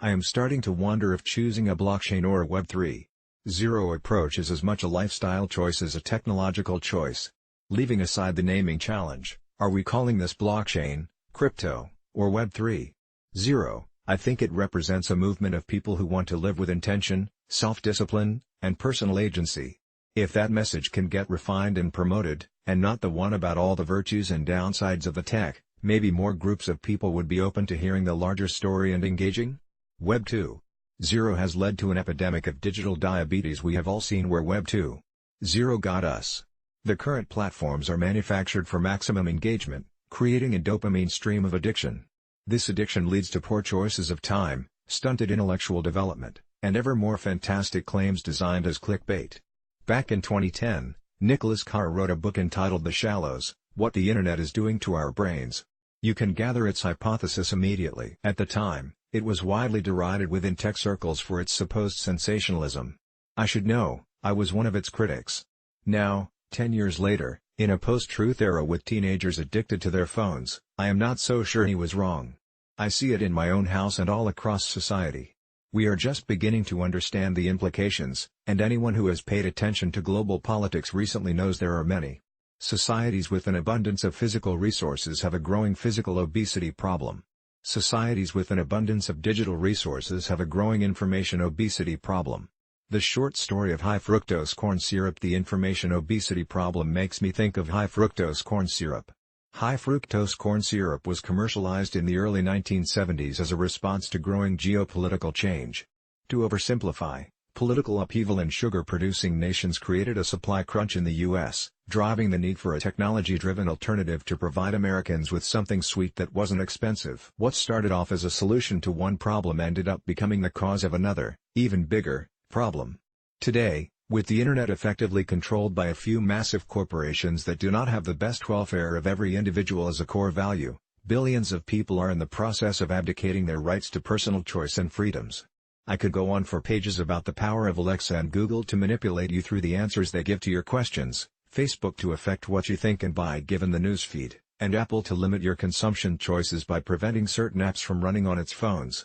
I am starting to wonder if choosing a blockchain or a Web 3.0 approach is as much a lifestyle choice as a technological choice. Leaving aside the naming challenge, are we calling this blockchain, crypto, or Web 3.0? I think it represents a movement of people who want to live with intention, self-discipline, and personal agency. If that message can get refined and promoted, and not the one about all the virtues and downsides of the tech, maybe more groups of people would be open to hearing the larger story and engaging. Web 2.0 has led to an epidemic of digital diabetes. We have all seen where Web 2.0 got us. The current platforms are manufactured for maximum engagement, creating a dopamine stream of addiction. This addiction leads to poor choices of time, stunted intellectual development, and ever more fantastic claims designed as clickbait. Back in 2010, Nicholas Carr wrote a book entitled The Shallows: What the Internet is Doing to Our Brains. You can gather its hypothesis immediately. At the time, it was widely derided within tech circles for its supposed sensationalism. I should know, I was one of its critics. Now, 10 years later, in a post-truth era with teenagers addicted to their phones, I am not so sure he was wrong. I see it in my own house and all across society. We are just beginning to understand the implications, and anyone who has paid attention to global politics recently knows there are many. Societies with an abundance of physical resources have a growing physical obesity problem. Societies with an abundance of digital resources have a growing information obesity problem. The short story of high fructose corn syrup. The information obesity problem makes me think of high fructose corn syrup. High fructose corn syrup was commercialized in the early 1970s as a response to growing geopolitical change. To oversimplify, political upheaval in sugar-producing nations created a supply crunch in the U.S., driving the need for a technology-driven alternative to provide Americans with something sweet that wasn't expensive. What started off as a solution to one problem ended up becoming the cause of another, even bigger, problem. Today, with the internet effectively controlled by a few massive corporations that do not have the best welfare of every individual as a core value, billions of people are in the process of abdicating their rights to personal choice and freedoms. I could go on for pages about the power of Alexa and Google to manipulate you through the answers they give to your questions, Facebook to affect what you think and buy given the newsfeed, and Apple to limit your consumption choices by preventing certain apps from running on its phones.